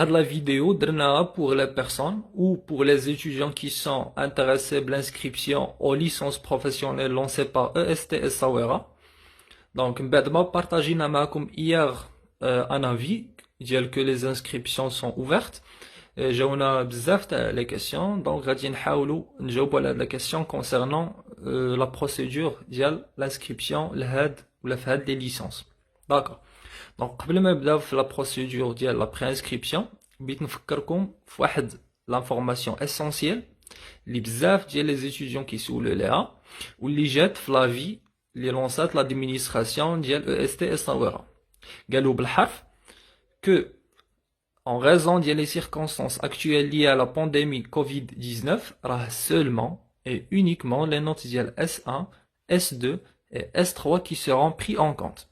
La vidéo درناها pour les personnes ou pour les étudiants qui sont intéressés par l'inscription aux licences professionnelles lancées par EST Sawera. Donc, بعد ما partagina معكم hier un avis ديال que les inscriptions sont ouvertes. جاونا بزاف تاع les questions, donc غادي نحاولوا نجاوبوا على les questions concernant la procédure ديال l'inscription لهاد ولا في هاد les licences. D'accord. Donc, قبل ما نبداو في la procédure ديال la préinscription, بغيت نفكركم في واحد l'information essentielle اللي بزاف ديال les étudiants كيسولوا عليها واللي جات في l'avis اللي لونسات l'administration ديال EST Essaouira. قالوا بالحرف que en raison des circonstances actuelles liées à la pandémie Covid-19, راه seulement et uniquement les notes ديال S1, S2 et S3 qui seront pris en compte.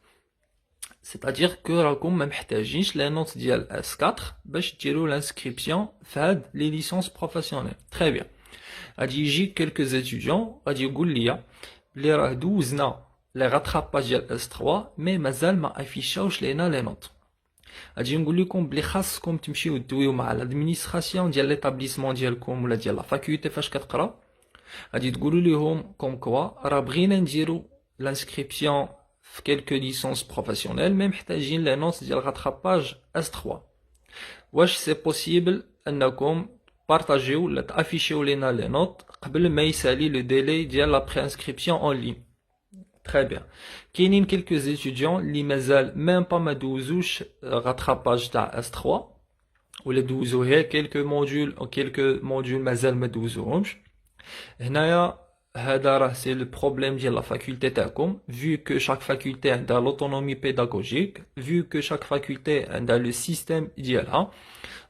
C'est-à-dire que راكم ما محتاجينش les notes ديال S4 باش ديروا l'inscription في هاد les licences professionnelles. Très bien. غادي يجي quelques étudiants غادي يقول لي بلي راه دوزنا les rattrapages ديال S3 mais مازال ما افيشاوش لينا les notes. غادي نقول لكم بلي خاصكم تمشيو دويو مع l'administration ديال l'établissement ديالكم ولا ديال لا فاكولتي فاش كتقراو. غادي تقولوا ليهم كوم كوا راه بغينا نديرو l'inscription في quelques licences professionnelles mais محتاجين لي نوت ديال rattrapage S3. واش سي بوسيبل انكم بارطاجيو ولا تافيشيو لينا لي نوت قبل ما يسالي لو ديلي ديال لا برينسكريبسيون اون لين. Très bien. كاينين quelques étudiants اللي مازال même pas ما دوزوش rattrapage تاع S3 ولا دوزو غير quelques modules ou quelques modules مازال ما دوزوهمش. هنايا هذا راه سي لو بروبليم ديال لا فاكولتي تاعكم vu que chaque faculté عندها l'autonomie pédagogique vu que chaque faculté عندها le système ديالها.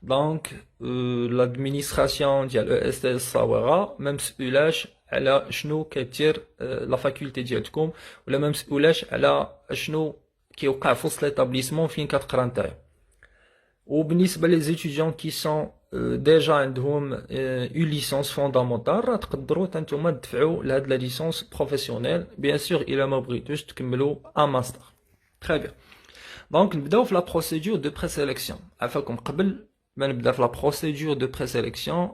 Donc l'administration ديال EST Essaouira ما مسؤولاش على شنو كدير لا فاكولتي ديالكم ولا ما مسؤولاش على شنو كيوقع في وسط ليطابليسمون فين كتقرا نتايا. وبالنسبه لي زيتيديون كي سون ديجا عندهم اون ليسونس فوندامونتال راه تقدروا نتوما تدفعوا لهاد لا ليسونس بروفيسيونيل بيان سور الا ما بغيتوش تكملوا ان ماستر. تري بيان. دونك نبداو في لا بروسيدور دو بري سيليكسيون. عفاكم قبل ما نبدا في لا بروسيدور دو بري سيليكسيون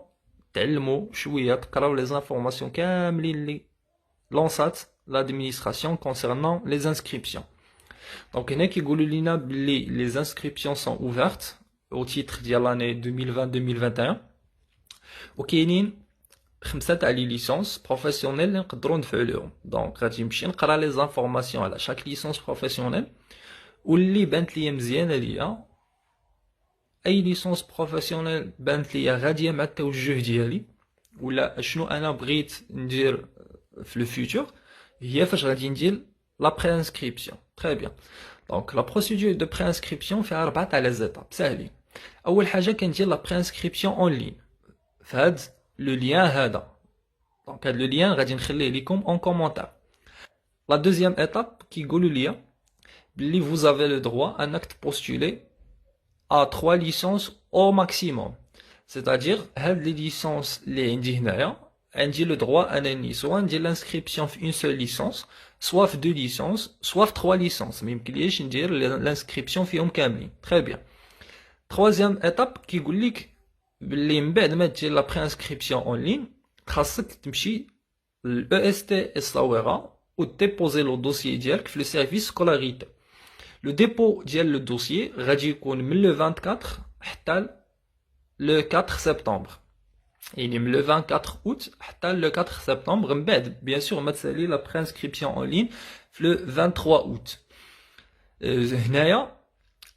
تعلموا شويه تقراو لي زانفورماسيون كاملين اللي لونسات l'administration concernant les inscriptions. Donc هنا كيقولوا لينا بلي les inscriptions sont ouvertes au titre ديال l'année 2020-2021 وكاينين 5 تاع لي ليسونس بروفيسيونيل اللي نقدروا ندفعوا لهم. دونك غادي نمشي نقرا لي زانفورماسيون على شاك ليسونس بروفيسيونيل واللي بانت ليا مزيانه ليا اي ليسونس بروفيسيونيل بانت ليا غاديه مع التوجه ديالي ولا شنو انا بغيت ندير في لو فيوتور هي فاش غادي ندير لا بري انسكريبسيون. تري بيان. دونك لا بروسيدور دو بري انسكريبسيون فيها 4 تاع لي زيتاب ساهلين. اول حاجه كندير لا بري انسكريبسيون اون لين في هاد لو لين هذا. دونك هاد لو لين غادي نخليه لكم اون كومونتير. لا دوزيام ايتاب كيقولوا ليا بلي vous avez le droit انك تبوستولي à 3 licences au maximum. C'est-à-dire, les licences les indignés, عندي le droit انني soit ندير l'inscription في une seule licence, soit في 2 licences, soit في 3 licences. ما يمكنليش ندير l'inscription فيهم كاملين. Très bien. Troisième étape كيقول لك باللي من بعد ما دير la préinscription en ligne, خاصك تمشي ل EST Essaouira و déposer le dossier ديالك في le service scolarité. Le dépôt ديال le dossier غادي يكون من le 24 حتى le 4 سبتمبر. يعني من le 24 août حتى le 4 سبتمبر. من بعد bien sûr ما تسالي la préinscription en ligne في le 23 août. هنايا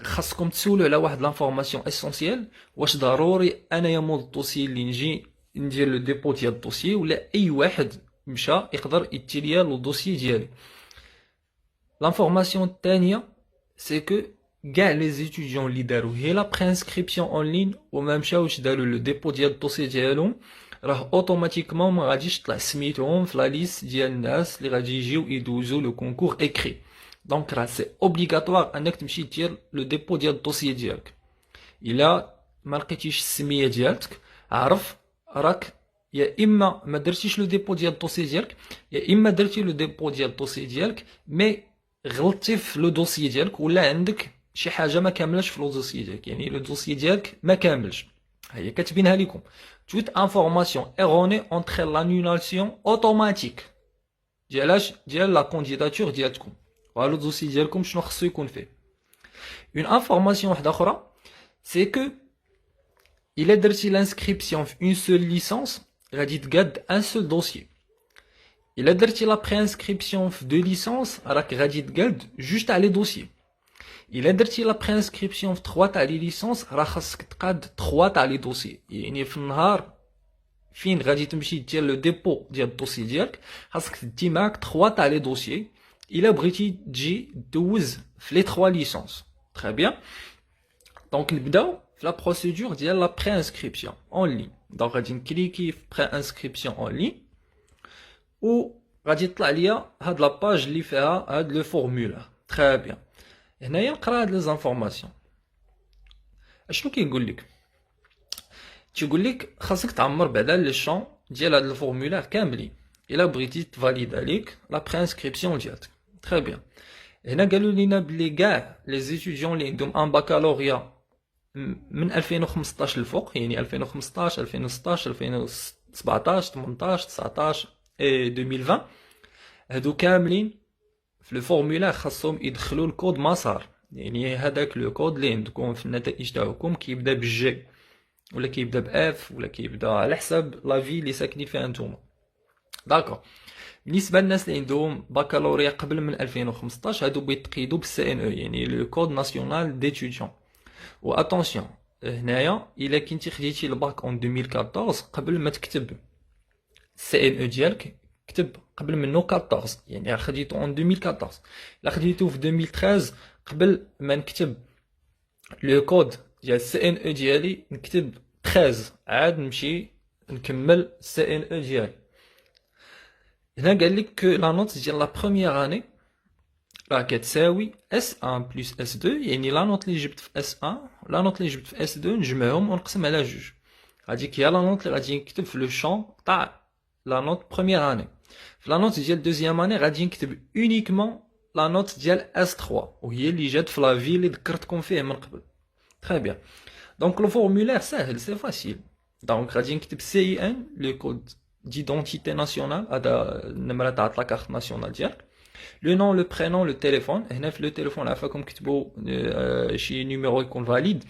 خاصكم تسولوا على واحد لانفورماسيون اسونسييل واش ضروري انايا مول الدوسيي اللي نجي ندير لو ديبو ديال الدوسيي ولا اي واحد مشى يقدر يتيليا لو دوسيي ديالي. لانفورماسيون الثانيه c'est que كاع لي زيتيديون اللي داروا هي لا برينسكريبسيون اون لين وما مشاوش داروا لو ديبو ديال الدوسي ديالهم راه اوتوماتيكمون ما غاديش طلع سميتهم في لا ليست ديال الناس اللي غادي يجيو يدوزوا لو كونكور اكري. دونك راه سي اوبليغاتوار انك تمشي دير لو ديبو ديال الدوسي ديالك. الا ما لقيتيش السميه ديالك عرف راك يا اما ما درتيش لو ديبو ديال الدوسي ديالك يا اما درتي لو ديبو ديال الدوسي ديالك مي غلطتي في لو دوسي ديالك ولا عندك شي حاجه ما كاملاش في لو دوسيي ديالك، يعني لو دوسيي ديالك ما كاملش، هي كاتبينها لكم. toute information erronée entraîne l'annulation automatique ديال لا كونديداتور ديالكم. وهذا الدوسي ديالكم شنو خصو يكون فيه. une information واحده اخرى c'est que الا درتي l'inscription في une seule licence غادي تقاد un seul dossier. الا درتي لا برينسكريبسيون في دو ليسونس راك غادي تقاد جوج تاع لي دوسيي. الا درتي لا برينسكريبسيون في 3 تاع لي ليسونس راه خاصك تقاد 3 تاع لي دوسيي. يعني في النهار فين غادي تمشي دير لو ديبو ديال الدوسي ديالك خاصك تدي معاك 3 تاع لي دوسيي الا بغيتي تجي دوز في لي 3 ليسونس. تري بيان. دونك نبداو في لا بروسيدور ديال لا برينسكريبسيون اون لين. دونك غادي نكليكي في برينسكريبسيون اون لين و غادي يطلع ليا هاد لاباج اللي فيها هاد لو فورمولار. تري بيان. هنايا نقرا هاد لي زانفورماسيون. اشنو كيقول لك؟ تيقول لك خاصك تعمر بعدا لي شون ديال هاد الفورمولار كاملين الا بغيتي تفاليد عليك لا برينسكريبسيون ديالك. تري بيان. هنا قالوا لينا بلي كاع لي زيتيديون اللي عندهم ان باكالوريا من 2015 الفوق، يعني 2015 2016 2017 18 19 et 2020 هادو كاملين في الفورمولار خاصهم يدخلوا الكود مسار. يعني هذاك لو كود اللي عندكم في النتائج تاعكم كيبدا بالجي ولا كيبدا باف ولا كيبدا على حساب لا في اللي ساكنين فيها نتوما. داكور. بالنسبه للناس اللي عندهم باكالوريا قبل من 2015 هادو بيتقيدوا بالسي ان او، يعني لو كود ناسيونال ديتوديون. و اتونسيون هنايا الا كنتي خديتي الباك اون 2014 قبل ما تكتب السي ان او ديالك كتب قبل منه 14، يعني خديتو اون 2014. الا خديتو في 2013 قبل ما نكتب لو كود ديال السي ان او ديالي نكتب 13 عاد نمشي نكمل السي ان او ديالي. هنا قال لك كو لا نوت ديال لا بروميير اني راه كتساوي S1 بلس S2، يعني لا نوت اللي جبت في S1 لا نوت اللي جبت في S2 نجمعهم ونقسم على جوج. هذيك هي لا نوت اللي غادي نكتب في لو شون تاع لا نوت بروميير اني. في لا نوت ديال دوزيام اني غادي نكتب اونيكمون لا نوت ديال S3 وهي اللي جات في لا في اللي ذكرتكم فيه من قبل. تري بيان. دونك لو فورمولير ساهل سي فاسيل. دونك غادي نكتب CIN لو كود d'identité nationale هذا النمره تاع لا كارت ناسيونال ديالك. لو نون لو برينون لو تيليفون. هنا في لو تيليفون عافاكم كتبوا شي نيميرو يكون فاليد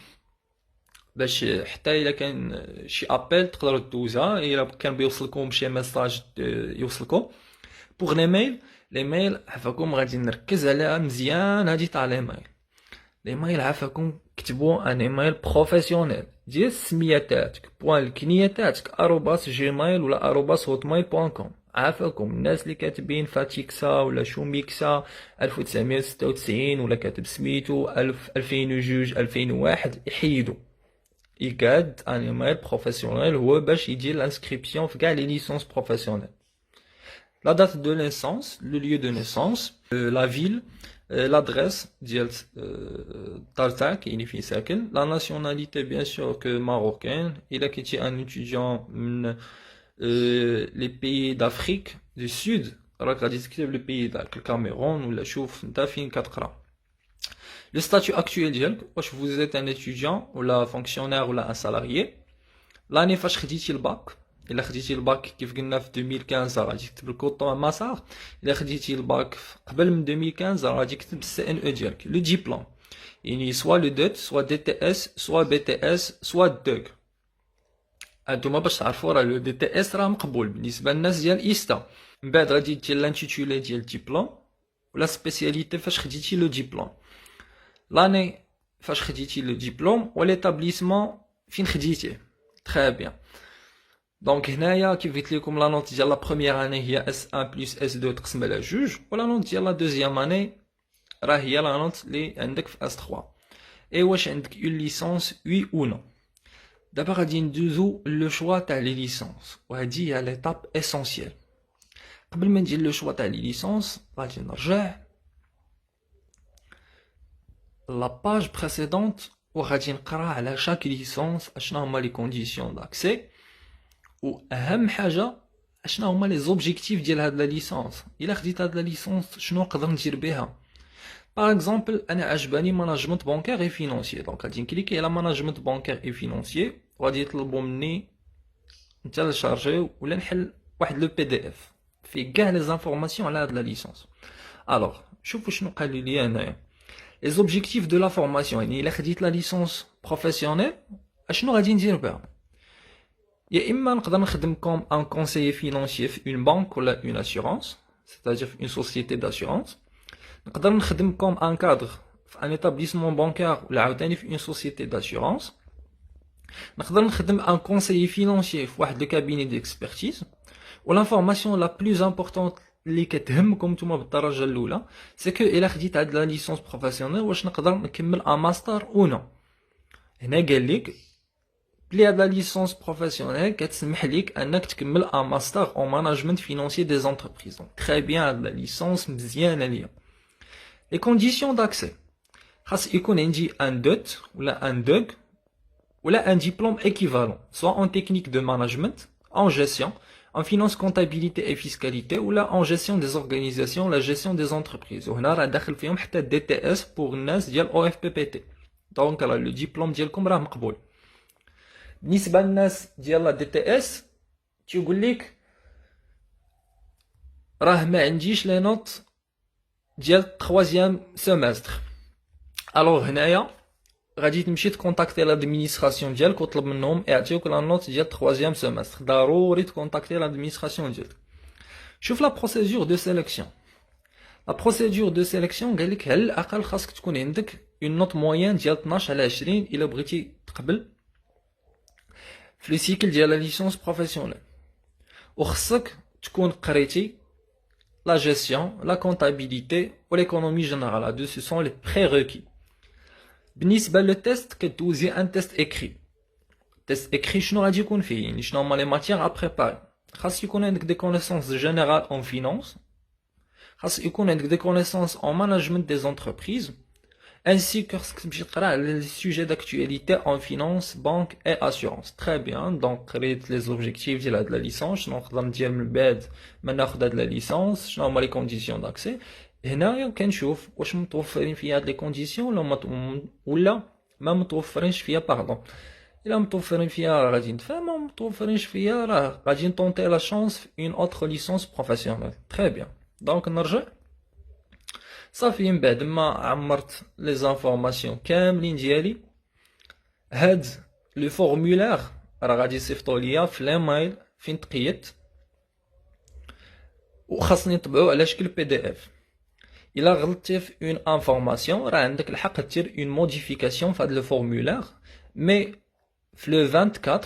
باش حتى الا كان شي ابل تقدروا دوزها، الا كان بيوصلكم شي ميساج يوصلكم. بوغ لي ميل لي ميل عافاكم غادي نركز على مزيان هادي تاع لي ميل. لي ميل عافاكم كتبوا ان ايميل بروفيسيونيل ديال السميه تاعك بوان الكنيه تاعك @gmail ولا @hotmail.com. عافاكم الناس اللي كاتبين فاتيكسا ولا شوميكسا 1996 ولا كاتب سميتو 2002 2001 يحيدوا. يقاد ان ايميل بروفيسيونيل هو باش يدير الانسكريبسيون في كاع لي ليسونس بروفيسيونيل. La date de naissance, le lieu de naissance, la ville, l'adresse ديال تاعك يعني فين ساكن. La nationalité bien sûr que marocaine. إلا كنتي un étudiant من les pays d'Afrique du Sud راك غادي تكتب لو بيي تاعك الكاميرون ولا شوف نتا فين كتقرا. Le statut actuel ديالك واش vous êtes un étudiant ولا fonctionnaire ولا un salarié. l'année فاش خديتي الباك. الا خديتي الباك كيف قلنا في 2015 غادي تكتب الكود تاع مسار. الا خديتي الباك قبل من 2015 غادي تكتب السي ان او ديالك. لو ديبلوم يعني سوا لو دوت سوا دي تي اس سوا بي تي اس سوا دوك. انتوما باش تعرفوا راه لو دي تي اس راه مقبول بالنسبه للناس ديال ايستا. من بعد غادي دير لانتيتولي ديال الدبلوم ولا سبيسياليتي فاش خديتي لو ديبلوم. لاني فاش خديتي لو ديبلوم وليتابليسمون فين خديتيه. تري بيان. دونك هنايا كيف قلت لكم لا نوت ديال لا بروميير اني هي S1 بلس S2 تقسم على جوج، ولا نوت ديال لا دوزيام اني راه هي لا نوت اللي عندك في S3. اي واش عندك اون ليسونس وي او نو. دابا غادي ندوزو لو شوا تاع لي ليسونس وهادي هي ليطاب اسونسييل. قبل ما ندير لو شوا تاع لي ليسونس غادي نرجع لا باج بريسيدونت وغادي نقرا على شاك ليسونس اشنا هما لي كونديسيون داكسي واهم حاجه اشنا هما لي زوبجيكتيف ديال هاد لا ليسونس. الا خديت هاد لا ليسونس شنو نقدر ندير بها. Par exemple, أنا عجباني management bancaire et financier. Donc غادي نكليكي على management bancaire et financier وغادي يطلبوا مني نتيليشارجي ولا نحل واحد لو بي دي اف فيه كاع لي زانفورماسيون على هاد لا ليسونس. الوغ شوفوا شنو قالوا لي هنايا لي زوبجيكتيف دو لا فورماسيون، يعني الا خديت لا ليسونس بروفيسيونيل اشنو غادي ندير بها. يا اما نقدر نخدم كوم ان كونسيي فينانسيي في اون بانك ولا اون اسيورونس، سيتاجير في اون سوسيتي داسيورونس. نقدر نخدم كوم ان كادر في ان ايتابليسمون بانكار ولا عاوتاني في اون سوسيتي داسيورونس. نقدر نخدم ان كونسيي فينانسيي في واحد لو كابيني ديكسبرتيز. والانفورماسيون لا بلوز امبورطونت اللي كتهمكم نتوما بالدرجه الاولى سي كو الا خديت هاد لا ليسونس بروفيسيونيل واش نقدر نكمل ان ماستر او نو. هنا قال لك بلي هاد لا ليسونس بروفيسيونيل كتسمح لك انك تكمل ان ماستر اون ماناجمنت فينانسيي دي زونتربريز. دونك تري بيان هاد لا ليسونس مزيانه ليا. لي كونديسيون داكسي خاص يكون عندي ان دوت ولا ان دوغ ولا un diplôme équivalent, soit en technique de management, en gestion, en finance, comptabilité et fiscalité, ou là en gestion des organisations, la gestion des entreprises. وهنا راه داخل فيهم حتى DTS pour الناس ديال OFPPT. دونك راه لو ديبلوم ديالكم راه مقبول. بالنسبة للناس ديال لا DTS تيقول لك راه ما عنديش لي نوت ديال 3 سيمستر. الوغ هنايا غادي تمشي تكونتاكتي لادمينستراسيون ديالك وطلب منهم يعطيوك لا نوت ديال 3 سيمستر. ضروري تكونتاكتي لادمينستراسيون ديالك. شوف لا بروسيدور دو سيليكسيون. لا بروسيدور دو سيليكسيون قال لك على الاقل خاصك تكون عندك اون نوت موين ديال 12 على 20 الا بغيتي تقبل في لو سيكل ديال لا ليسونس بروفيسيونيل. وخصك تكون قريتي لا جيستيون لا كونتابيليتي و ليكونومي جينيرال. هادو سو سون لي بريريكي. بالنسبه للتيست كدوزي ان تيست اكري. تيست اكري شنو غادي يكون فيه، يعني شنو هما لي ماتيير ا بريباري. خاص يكون عندك دي كونيسونس جينيرال اون فينانس، خاص يكون عندك دي كونيسونس اون ماناجمنت دي زونتربريز، انسي كو خاصك تمشي تقرا على لي سوجي داكتواليتي اون فينانس بانك اي اسيورونس. تري بيان. دونك قريت لي زوبجيكتيف ديال هاد لا ليسونس، شنو نقدر ندير من بعد ما ناخذ هاد لا ليسونس، شنو هما لي كونديسيون داكسي. هنايا كنشوف واش متوفرين فيها هاد لي كونديسيون ولا ما متوفرينش فيها. باردون الا متوفرين فيها راه غادي نتفاهم، ما متوفرينش فيها راه غادي نطونطي لا شانس في اون اوتر ليسونس بروفيسيونيل. تري بيان. دونك نرجع صافي. من بعد ما عمرت لي زانفورماسيون كاملين ديالي، هاد لو فورمولير راه غادي يصيفطوا ليا في ليمايل فين تقيت، وخاصني نطبعو على شكل PDF. الا غلطتي في اون انفورماسيون راه عندك الحق دير اون موديفيكاسيون في هاد لو فورمولير، مي في لو 24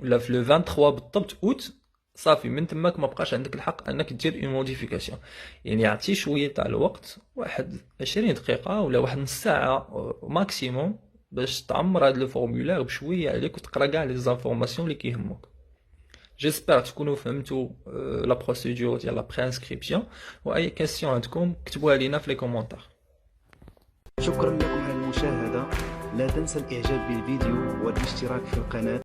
ولا في لو 23 بالضبط اوت صافي. من تماك ما بقاش عندك الحق انك دير اون موديفيكاسيون. يعني عطي شويه تاع الوقت، واحد 20 دقيقه ولا واحد نص ساعه ماكسيموم باش تعمر هاد لو فورمولير بشويه عليك وتقرا كاع لي زانفورماسيون اللي كيهموك. جيسبر تكونوا فهمتوا لا بروسيدور ديال لا برينسكريبسيون. واي كاستيون عندكم كتبوها لينا في لي كومونتير. شكرا لكم على المشاهدة. لا تنسى الاعجاب بالفيديو والاشتراك في القناة.